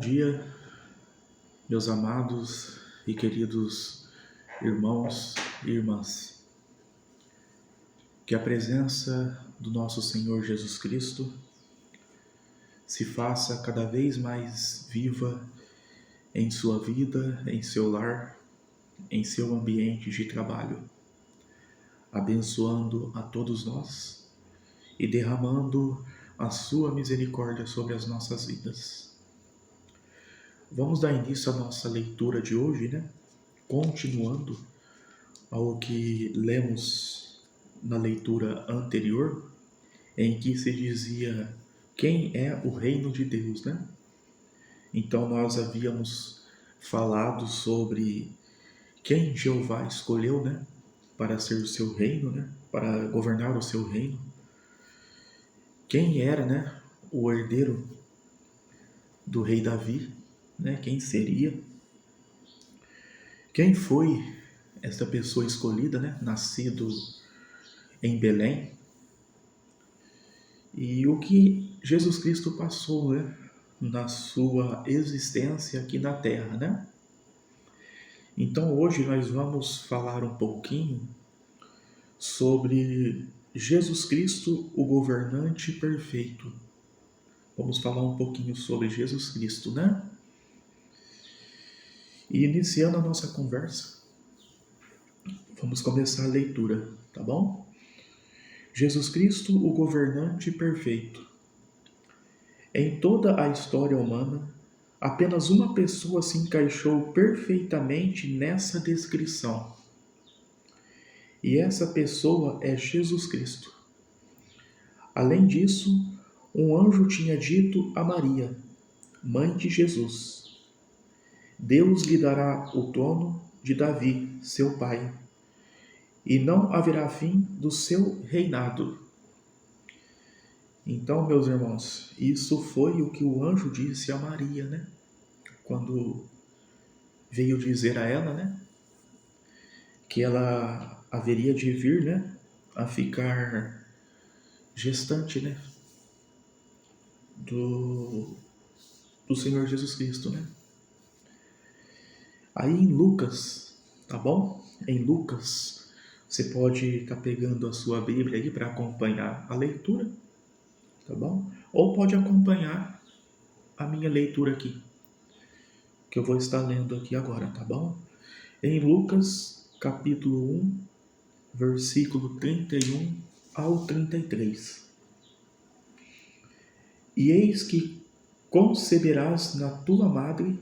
dia, meus amados e queridos irmãos e irmãs. Que a presença do nosso Senhor Jesus Cristo se faça cada vez mais viva em sua vida, em seu lar, em seu ambiente de trabalho, abençoando a todos nós e derramando a sua misericórdia sobre as nossas vidas. Vamos dar início à nossa leitura de hoje, né? Continuando ao que lemos na leitura anterior, em que se dizia quem é o reino de Deus, né? Então nós havíamos falado sobre quem Jeová escolheu, né? Para ser o seu reino, né? Para governar o seu reino. Quem era, né? O herdeiro do rei Davi, né? Quem seria? Quem foi esta pessoa escolhida, né? Nascido em Belém? E o que Jesus Cristo passou, né? Na sua existência aqui na Terra, né? Então hoje nós vamos falar um pouquinho sobre Jesus Cristo, o governante perfeito. Vamos falar um pouquinho sobre Jesus Cristo, né? E iniciando a nossa conversa, vamos começar a leitura, tá bom? Jesus Cristo, o governante perfeito. Em toda a história humana, apenas uma pessoa se encaixou perfeitamente nessa descrição. E essa pessoa é Jesus Cristo. Além disso, um anjo tinha dito a Maria, mãe de Jesus: Deus lhe dará o trono de Davi, seu pai, e não haverá fim do seu reinado. Então, meus irmãos, isso foi o que o anjo disse a Maria, né? Quando veio dizer a ela, né? Que ela haveria de vir, né? A ficar gestante, né? Do Senhor Jesus Cristo, né? Aí em Lucas, tá bom? Em Lucas, você pode estar pegando a sua Bíblia aí para acompanhar a leitura, tá bom? Ou pode acompanhar a minha leitura aqui, que eu vou estar lendo aqui agora, tá bom? Em Lucas, capítulo 1, versículo 31 ao 33. E eis que conceberás na tua madre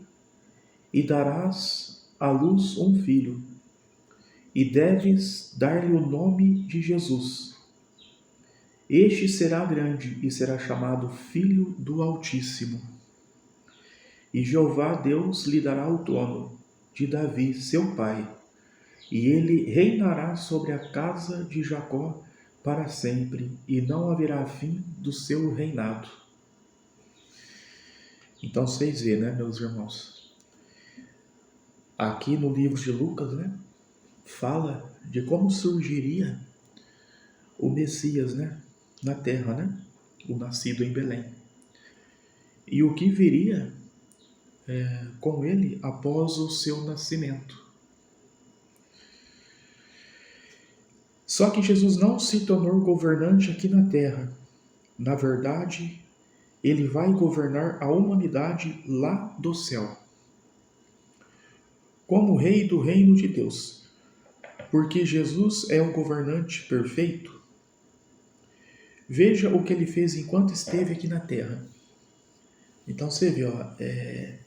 e darás à luz um filho, e deves dar-lhe o nome de Jesus. Este será grande e será chamado Filho do Altíssimo. E Jeová Deus lhe dará o trono de Davi, seu pai, e ele reinará sobre a casa de Jacó para sempre, e não haverá fim do seu reinado. Então vocês veem, né, meus irmãos? Aqui no livro de Lucas, né, fala de como surgiria o Messias, né, na terra, né, o nascido em Belém. E o que viria com ele após o seu nascimento. Só que Jesus não se tornou governante aqui na terra. Na verdade, ele vai governar a humanidade lá do céu, como rei do reino de Deus. Porque Jesus é o governante perfeito. Veja o que ele fez enquanto esteve aqui na terra. Então você vê,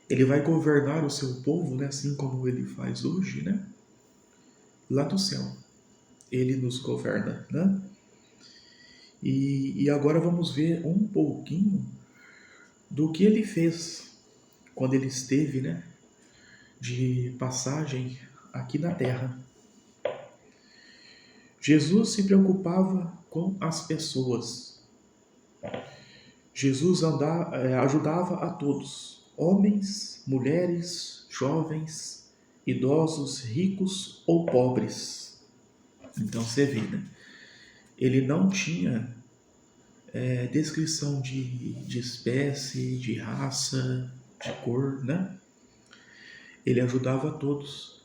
ele vai governar o seu povo, né, assim como ele faz hoje, né, lá do céu. Ele nos governa, né? E agora vamos ver um pouquinho do que ele fez quando ele esteve, né, de passagem aqui na terra. Jesus se preocupava com as pessoas. Jesus ajudava a todos, homens, mulheres, jovens, idosos, ricos ou pobres. Então você vê, né? Ele não tinha descrição de espécie, de raça, de cor, né? Ele ajudava a todos,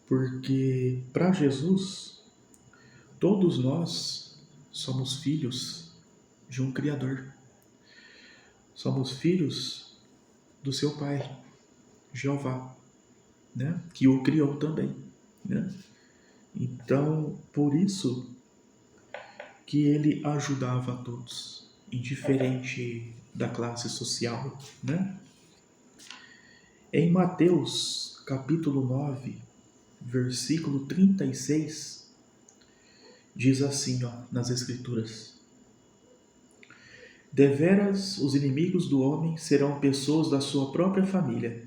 porque para Jesus, todos nós somos filhos de um Criador. Somos filhos do seu Pai, Jeová, né? Que o criou também, né? Então, por isso que ele ajudava a todos, indiferente da classe social, né? Em Mateus, capítulo 9, versículo 36, diz assim, ó, nas Escrituras: Deveras os inimigos do homem serão pessoas da sua própria família.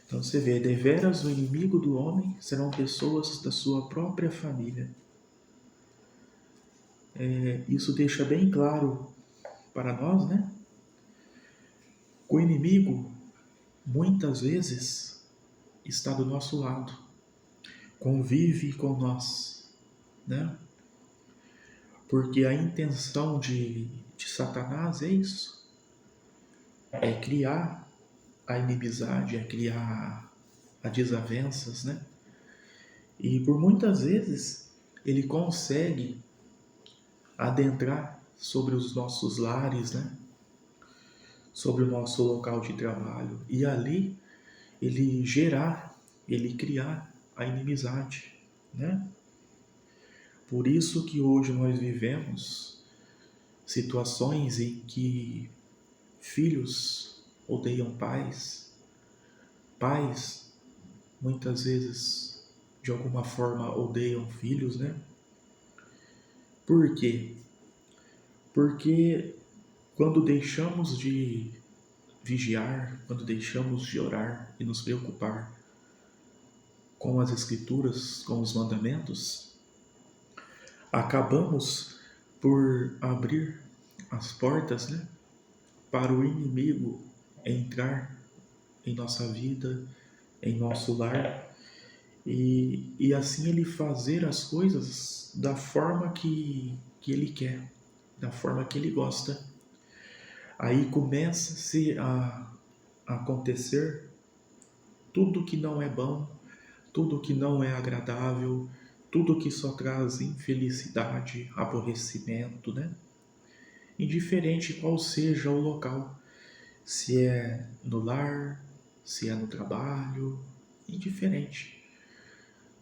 Então você vê, deveras o inimigo do homem serão pessoas da sua própria família. Isso deixa bem claro para nós, né? O inimigo, muitas vezes, está do nosso lado, convive com nós, né? Porque a intenção de Satanás é isso, é criar a inimizade, é criar as desavenças, né? E por muitas vezes ele consegue adentrar sobre os nossos lares, né? Sobre o nosso local de trabalho, e ali ele criar a inimizade, né? Por isso que hoje nós vivemos situações em que filhos odeiam pais, pais muitas vezes de alguma forma odeiam filhos, né? Por quê? Porque quando deixamos de vigiar, quando deixamos de orar e nos preocupar com as Escrituras, com os mandamentos, acabamos por abrir as portas, né, para o inimigo entrar em nossa vida, em nosso lar, e assim ele fazer as coisas da forma que ele quer, da forma que ele gosta. Aí começa-se a acontecer tudo que não é bom, tudo que não é agradável, tudo que só traz infelicidade, aborrecimento, né? Indiferente qual seja o local, se é no lar, se é no trabalho, indiferente.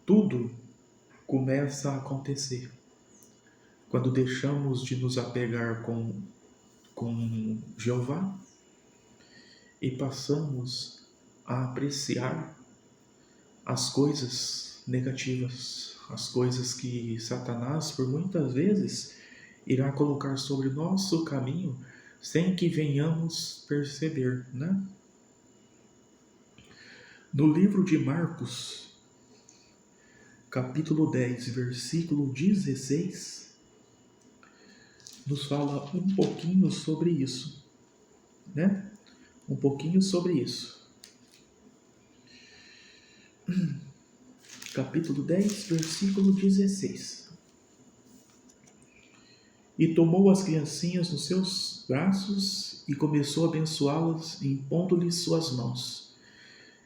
Tudo começa a acontecer quando deixamos de nos apegar com Jeová e passamos a apreciar as coisas negativas, as coisas que Satanás, por muitas vezes, irá colocar sobre o nosso caminho sem que venhamos perceber, né? No livro de Marcos, capítulo 10, versículo 16, nos fala um pouquinho sobre isso, né? Um pouquinho sobre isso. Capítulo 10, versículo 16. E tomou as criancinhas nos seus braços e começou a abençoá-las, impondo-lhes suas mãos.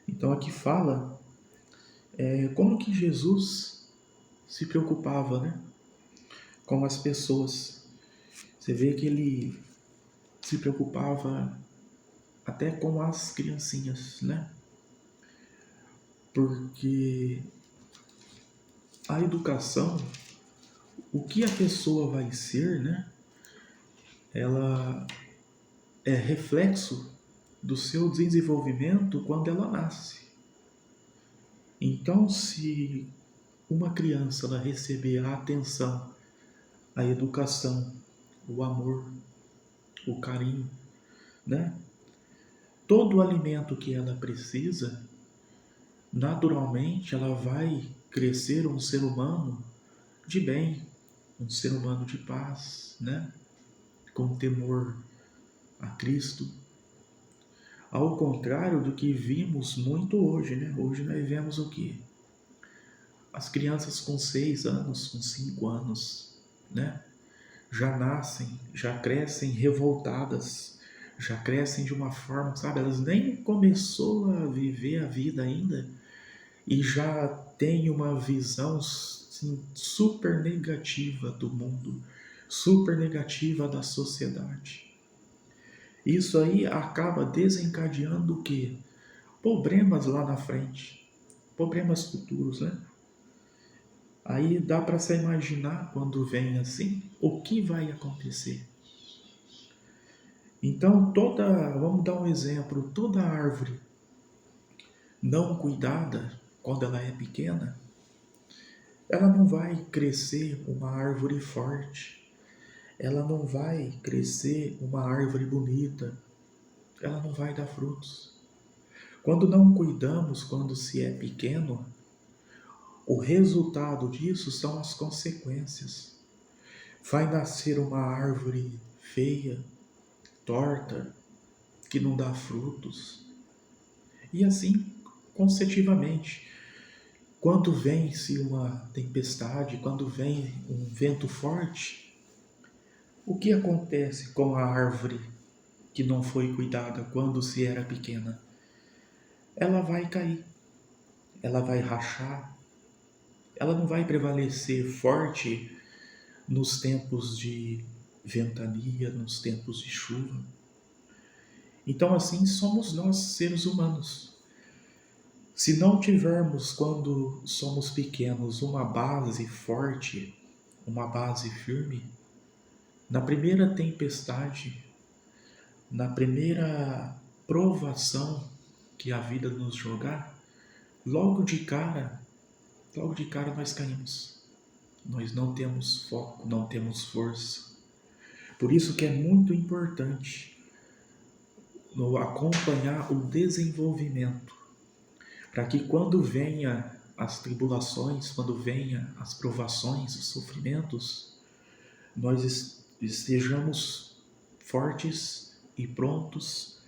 Então aqui fala como que Jesus se preocupava, né, com as pessoas. Você vê que ele se preocupava até com as criancinhas, né? Porque a educação, o que a pessoa vai ser, né? Ela é reflexo do seu desenvolvimento quando ela nasce. Então, se uma criança ela receber a atenção, a educação, o amor, o carinho, né? Todo o alimento que ela precisa, naturalmente ela vai crescer um ser humano de bem, um ser humano de paz, né? Com temor a Cristo. Ao contrário do que vimos muito hoje, né? Hoje nós vemos o quê? As crianças com 6 anos, com 5 anos, né? já nascem, já crescem revoltadas, já crescem de uma forma, sabe? Elas nem começou a viver a vida ainda e já tem uma visão assim, super negativa do mundo, super negativa da sociedade. Isso aí acaba desencadeando o quê? Problemas lá na frente, problemas futuros, né? Aí dá para se imaginar quando vem assim, o que vai acontecer. Então vamos dar um exemplo, toda árvore não cuidada, quando ela é pequena, ela não vai crescer uma árvore forte, ela não vai crescer uma árvore bonita, ela não vai dar frutos. Quando não cuidamos, quando se é pequeno, o resultado disso são as consequências. Vai nascer uma árvore feia, torta, que não dá frutos. E assim, consecutivamente. Quando vem-se uma tempestade, quando vem um vento forte, o que acontece com a árvore que não foi cuidada quando se era pequena? Ela vai cair, ela vai rachar, ela não vai prevalecer forte nos tempos de ventania, nos tempos de chuva. Então, assim somos nós, seres humanos. Se não tivermos, quando somos pequenos, uma base forte, uma base firme, na primeira tempestade, na primeira provação que a vida nos jogar, logo de cara nós caímos. Nós não temos foco, não temos força. Por isso que é muito importante acompanhar o desenvolvimento, para que quando venha as tribulações, quando venha as provações, os sofrimentos, nós estejamos fortes e prontos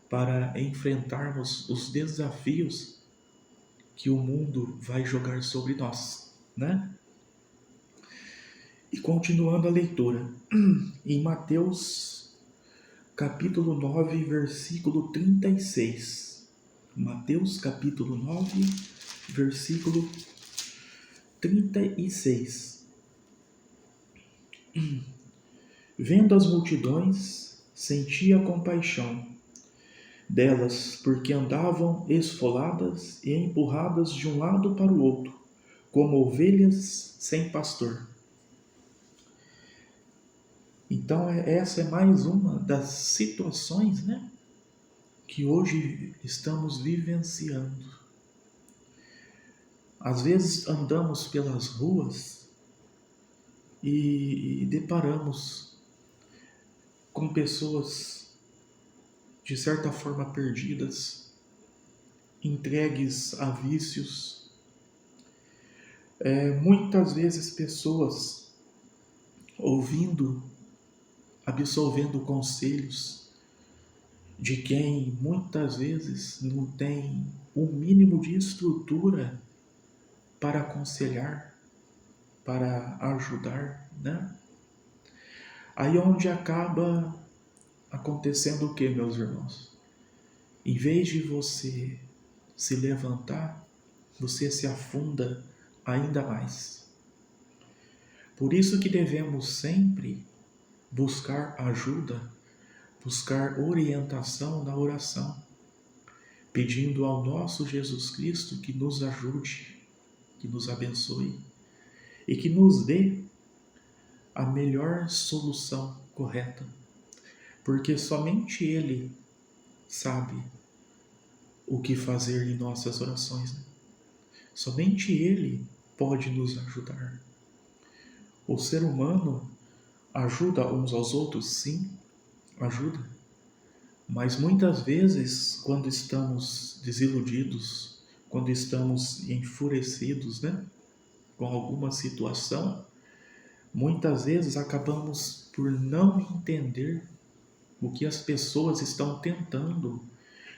para enfrentarmos os desafios que o mundo vai jogar sobre nós, né? E continuando a leitura, em Mateus capítulo 9, versículo 36. Mateus capítulo 9, versículo 36. Vendo as multidões, sentia compaixão delas, porque andavam esfoladas e empurradas de um lado para o outro, como ovelhas sem pastor. Então, essa é mais uma das situações, né, que hoje estamos vivenciando. Às vezes andamos pelas ruas e deparamos com pessoas de certa forma perdidas, entregues a vícios. Muitas vezes pessoas ouvindo, absorvendo conselhos de quem muitas vezes não tem o mínimo de estrutura para aconselhar, para ajudar, né? Aí onde acaba acontecendo o que, meus irmãos? Em vez de você se levantar, você se afunda ainda mais. Por isso que devemos sempre buscar ajuda, buscar orientação na oração, pedindo ao nosso Jesus Cristo que nos ajude, que nos abençoe e que nos dê a melhor solução correta, porque somente Ele sabe o que fazer em nossas orações, né? Somente Ele pode nos ajudar. O ser humano ajuda uns aos outros, sim, ajuda. Mas muitas vezes, quando estamos desiludidos, quando estamos enfurecidos, né, com alguma situação, muitas vezes acabamos por não entender o que as pessoas estão tentando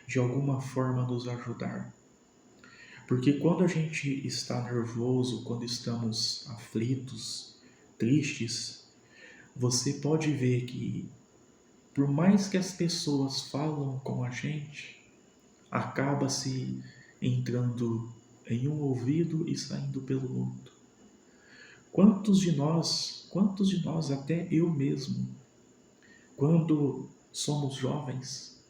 de alguma forma nos ajudar. Porque quando a gente está nervoso, quando estamos aflitos, tristes, você pode ver que, por mais que as pessoas falam com a gente, acaba se entrando em um ouvido e saindo pelo outro. Quantos de nós, até eu mesmo, quando somos jovens,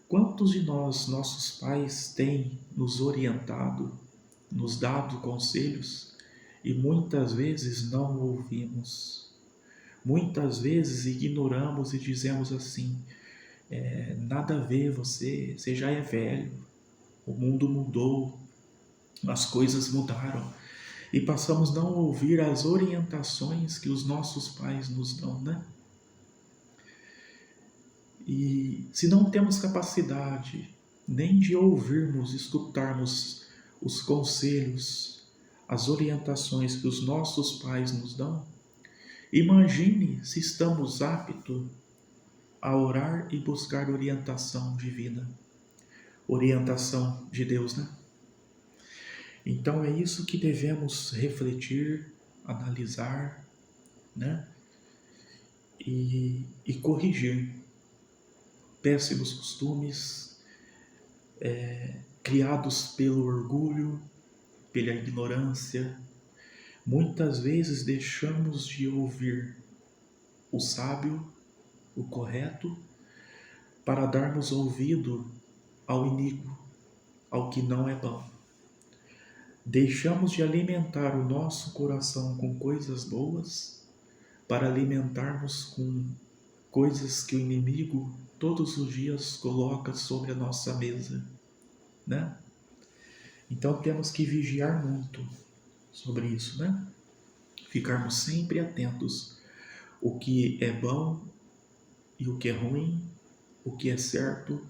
quantos de nós, nossos pais, têm nos orientado, nos dado conselhos e muitas vezes não ouvimos? Muitas vezes ignoramos e dizemos assim: nada a ver, você já é velho, o mundo mudou, as coisas mudaram. E passamos a não ouvir as orientações que os nossos pais nos dão, né? E se não temos capacidade nem de ouvirmos, escutarmos os conselhos, as orientações que os nossos pais nos dão, imagine se estamos aptos a orar e buscar orientação divina, orientação de Deus, né? Então é isso que devemos refletir, analisar, né? E corrigir péssimos costumes, criados pelo orgulho, pela ignorância. Muitas vezes deixamos de ouvir o sábio, o correto, para darmos ouvido ao iníquo, ao que não é bom. Deixamos de alimentar o nosso coração com coisas boas para alimentarmos com coisas que o inimigo todos os dias coloca sobre a nossa mesa, né? Então temos que vigiar muito sobre isso, né? Ficarmos sempre atentos o que é bom e o que é ruim, o que é certo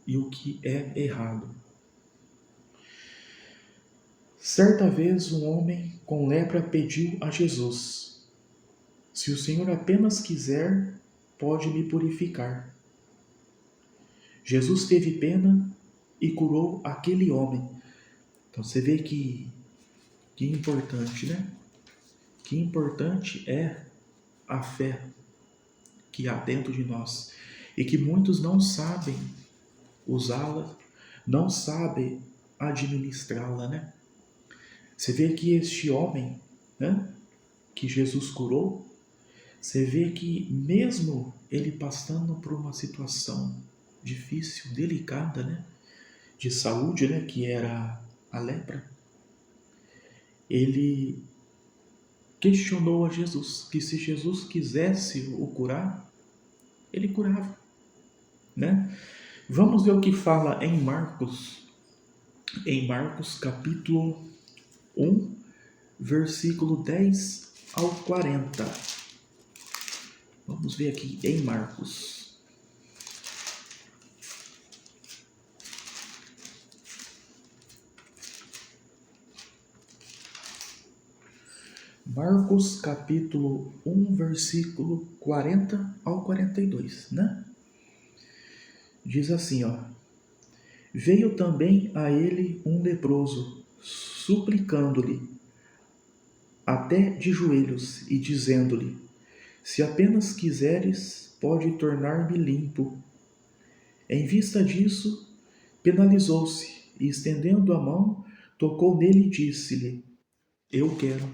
e o que é errado. Certa vez um homem com lepra pediu a Jesus: se o Senhor apenas quiser, pode me purificar. Jesus teve pena e curou aquele homem. Então você vê que importante, né? Que importante é a fé que há dentro de nós e que muitos não sabem usá-la, não sabem administrá-la, né? Você vê que este homem, né, que Jesus curou, você vê que mesmo ele passando por uma situação difícil, delicada, né, de saúde, né, que era a lepra, ele questionou a Jesus, que se Jesus quisesse o curar, ele curava, né? Vamos ver o que fala em Marcos capítulo 1, versículo 10 ao 40. Vamos ver aqui em Marcos. Marcos capítulo 1, versículo 40 ao 42, né? Diz assim, ó: veio também a ele um leproso, suplicando-lhe, até de joelhos, e dizendo-lhe: se apenas quiseres, pode tornar-me limpo. Em vista disso, penalizou-se, e estendendo a mão, tocou nele e disse-lhe: eu quero.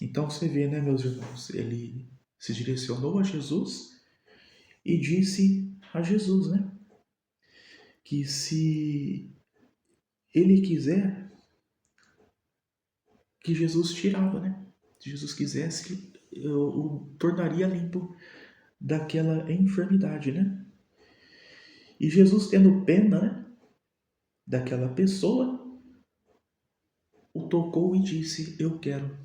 Então você vê, né, meus irmãos, ele se direcionou a Jesus e disse a Jesus, né, que se ele quiser, que Jesus tirava, né? Se Jesus quisesse, eu o tornaria limpo daquela enfermidade, né? E Jesus, tendo pena, né, daquela pessoa, o tocou e disse: eu quero.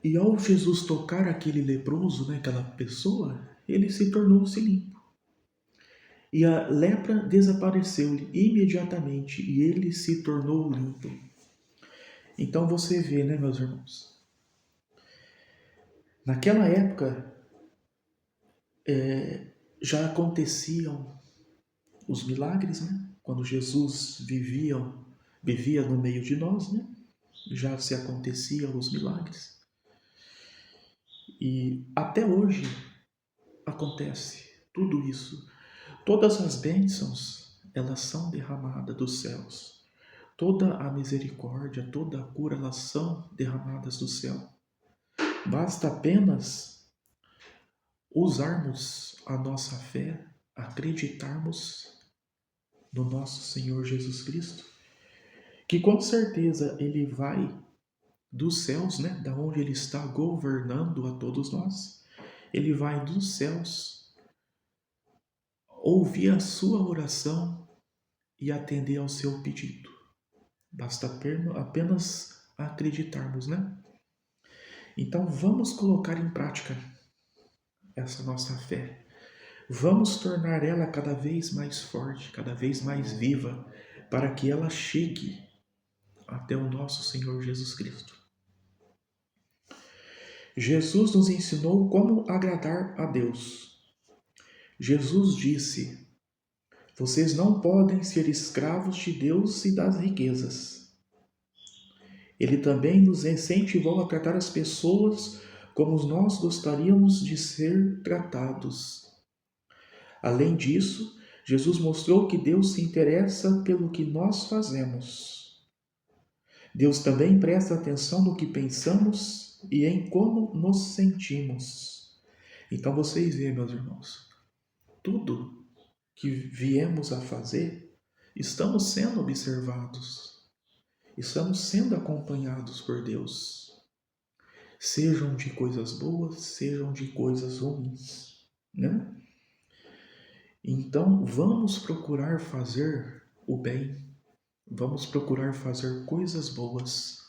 E ao Jesus tocar aquele leproso, né, aquela pessoa, ele se tornou-se limpo. E a lepra desapareceu-lhe imediatamente e ele se tornou limpo. Então você vê, né, meus irmãos? Naquela época já aconteciam os milagres, né? Quando Jesus vivia no meio de nós, né? já se aconteciam os milagres. E até hoje acontece tudo isso. Todas as bênçãos, elas são derramadas dos céus. Toda a misericórdia, toda a cura, elas são derramadas do céu. Basta apenas usarmos a nossa fé, acreditarmos no nosso Senhor Jesus Cristo, que com certeza Ele vai dos céus, né, da onde Ele está governando a todos nós, Ele vai dos céus ouvir a sua oração e atender ao seu pedido. Basta apenas acreditarmos, né? Então vamos colocar em prática essa nossa fé. Vamos tornar ela cada vez mais forte, cada vez mais viva, para que ela chegue até o nosso Senhor Jesus Cristo. Jesus nos ensinou como agradar a Deus. Jesus disse: vocês não podem ser escravos de Deus e das riquezas. Ele também nos incentivou a tratar as pessoas como nós gostaríamos de ser tratados. Além disso, Jesus mostrou que Deus se interessa pelo que nós fazemos. Deus também presta atenção no que pensamos e em como nos sentimos. Então vocês veem, meus irmãos, tudo que viemos a fazer, estamos sendo observados, estamos sendo acompanhados por Deus. Sejam de coisas boas, sejam de coisas ruins, né? Então, vamos procurar fazer o bem, vamos procurar fazer coisas boas,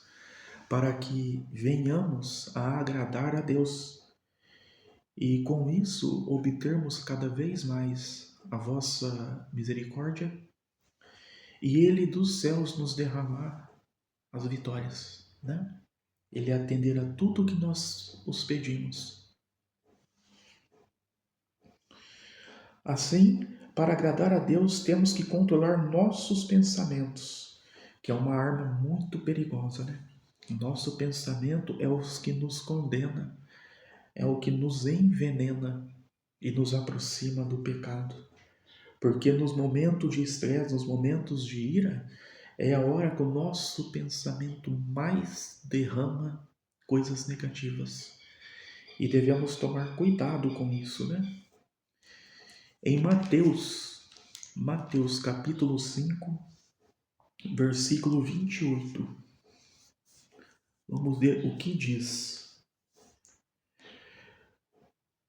para que venhamos a agradar a Deus e com isso obtermos cada vez mais a vossa misericórdia e Ele dos céus nos derramar as vitórias, né? Ele atender a tudo que nós os pedimos. Assim, para agradar a Deus, temos que controlar nossos pensamentos, que é uma arma muito perigosa, né? Nosso pensamento é o que nos condena, é o que nos envenena e nos aproxima do pecado. Porque nos momentos de estresse, nos momentos de ira, é a hora que o nosso pensamento mais derrama coisas negativas. E devemos tomar cuidado com isso, né? Em Mateus capítulo 5, versículo 28, vamos ver o que diz.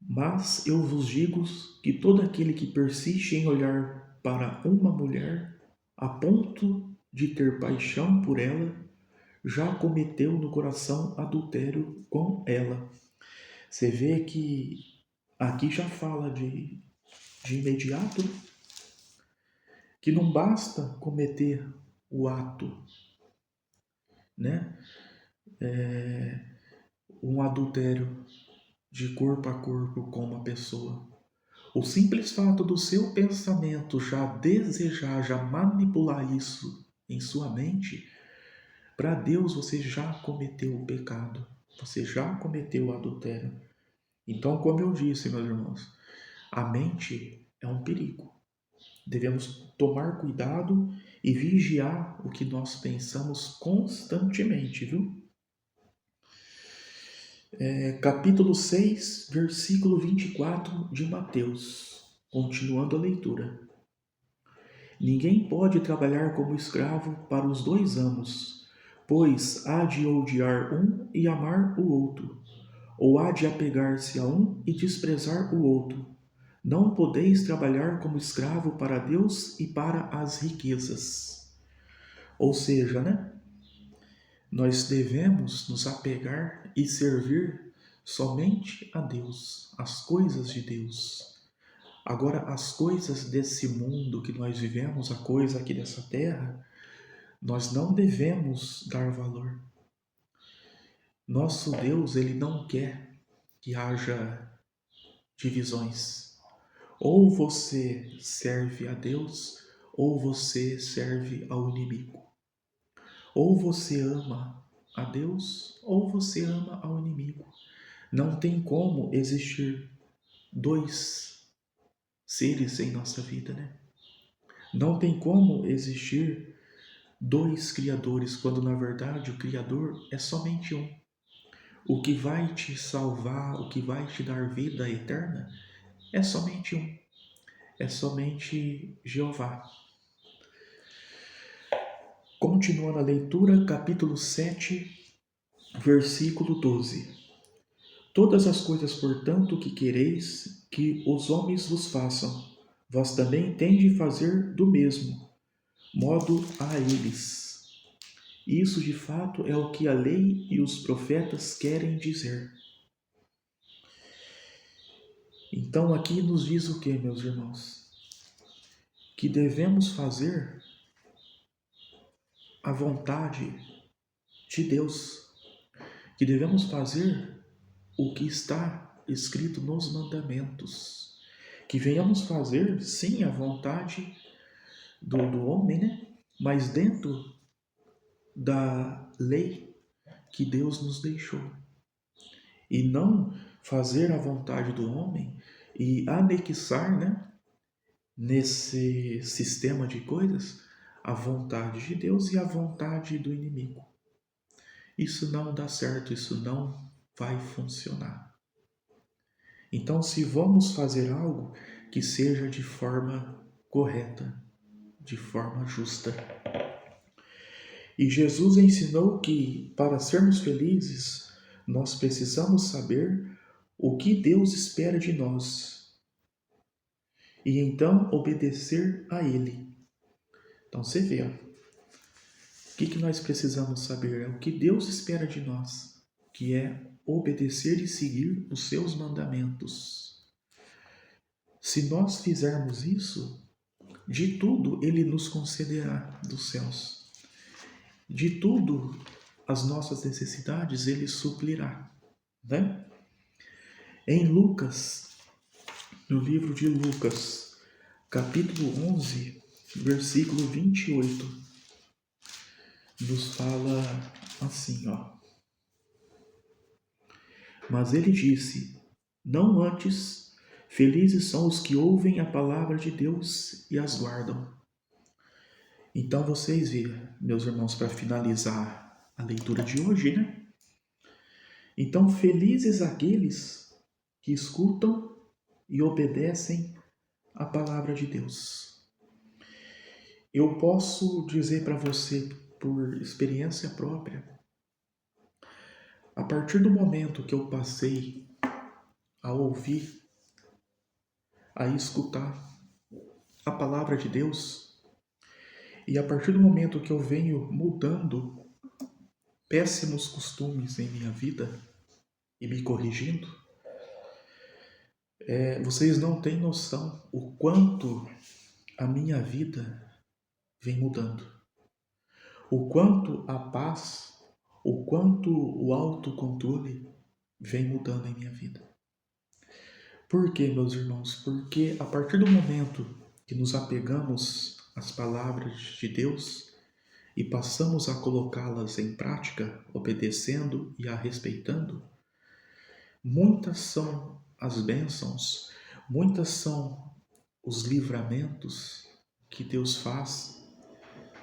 Mas eu vos digo que todo aquele que persiste em olhar para uma mulher a ponto de ter paixão por ela, já cometeu no coração adultério com ela. Você vê que aqui já fala de imediato que não basta cometer o ato, né? Um adultério de corpo a corpo com uma pessoa. O simples fato do seu pensamento já desejar, já manipular isso em sua mente, para Deus você já cometeu o pecado, você já cometeu o adultério. Então, como eu disse, meus irmãos, a mente é um perigo. Devemos tomar cuidado e vigiar o que nós pensamos constantemente, viu? Capítulo 6, versículo 24 de Mateus. Continuando a leitura. Ninguém pode trabalhar como escravo para os dois amos, pois há de odiar um e amar o outro, ou há de apegar-se a um e desprezar o outro. Não podeis trabalhar como escravo para Deus e para as riquezas. Ou seja, né? Nós devemos nos apegar e servir somente a Deus, as coisas de Deus. Agora, as coisas desse mundo que nós vivemos, a coisa aqui dessa terra, nós não devemos dar valor. Nosso Deus, Ele não quer que haja divisões. Ou você serve a Deus, ou você serve ao inimigo. Ou você ama a Deus ou você ama ao inimigo. Não tem como existir dois seres em nossa vida, né? Não tem como existir dois criadores, quando na verdade o Criador é somente um. O que vai te salvar, o que vai te dar vida eterna, é somente um. É somente Jeová. Continuando a leitura, capítulo 7, versículo 12. Todas as coisas, portanto, que quereis que os homens vos façam, vós também tendes de fazer do mesmo modo a eles. Isso, de fato, é o que a lei e os profetas querem dizer. Então, aqui nos diz o que, meus irmãos? Que devemos fazer a vontade de Deus, que devemos fazer o que está escrito nos mandamentos, que venhamos fazer, sim, a vontade do homem, né? Mas dentro da lei que Deus nos deixou. E não fazer a vontade do homem e anexar, né, nesse sistema de coisas, a vontade de Deus e a vontade do inimigo. Isso não dá certo, isso não vai funcionar. Então, se vamos fazer algo, que seja de forma correta, de forma justa. E Jesus ensinou que, para sermos felizes, nós precisamos saber o que Deus espera de nós e então obedecer a Ele. Então você vê, o que nós precisamos saber? É o que Deus espera de nós, que é obedecer e seguir os seus mandamentos. Se nós fizermos isso, de tudo Ele nos concederá dos céus. De tudo as nossas necessidades Ele suplirá, né? Em Lucas, no livro de Lucas, capítulo 11, versículo 28, nos fala assim, ó. Mas ele disse, não antes, felizes são os que ouvem a palavra de Deus e as guardam. Então vocês viram, meus irmãos, para finalizar a leitura de hoje, né? Então felizes aqueles que escutam e obedecem a palavra de Deus. Eu posso dizer para você, por experiência própria, a partir do momento que eu passei a ouvir, a escutar a palavra de Deus, e a partir do momento que eu venho mudando péssimos costumes em minha vida e me corrigindo, vocês não têm noção o quanto a minha vida vem mudando, o quanto a paz, o quanto o autocontrole vem mudando em minha vida. Por quê, meus irmãos? Porque a partir do momento que nos apegamos às palavras de Deus e passamos a colocá-las em prática, obedecendo e a respeitando, muitas são as bênçãos, muitas são os livramentos que Deus faz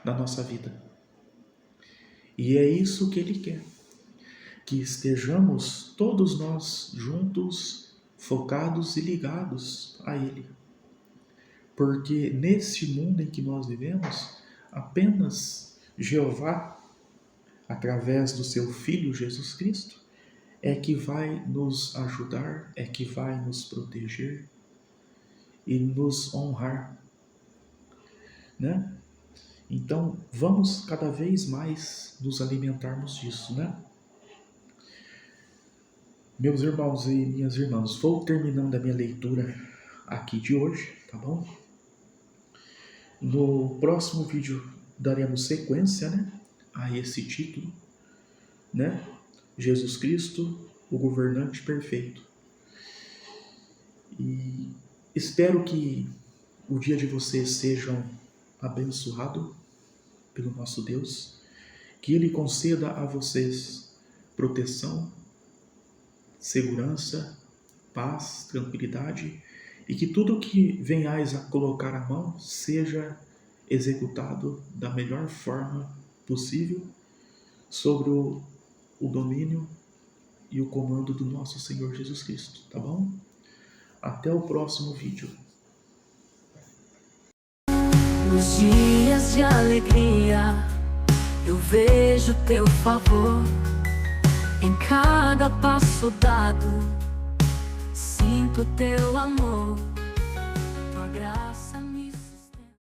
na nossa vida. E é isso que Ele quer, que estejamos todos nós juntos, focados e ligados a Ele. Porque neste mundo em que nós vivemos, apenas Jeová, através do seu Filho Jesus Cristo, é que vai nos ajudar, é que vai nos proteger e nos honrar, né? Então, vamos cada vez mais nos alimentarmos disso, né? Meus irmãos e minhas irmãs, vou terminando a minha leitura aqui de hoje, tá bom? No próximo vídeo daremos sequência, né, a esse título, né? Jesus Cristo, o governante perfeito. E espero que o dia de vocês seja abençoado pelo nosso Deus que Ele conceda a vocês proteção, segurança, paz, tranquilidade, e que tudo que venhais a colocar a mão seja executado da melhor forma possível, sobre o domínio e o comando do nosso Senhor Jesus Cristo, tá bom? Até o próximo vídeo. Nos dias de alegria, eu vejo teu favor. Em cada passo dado, sinto teu amor.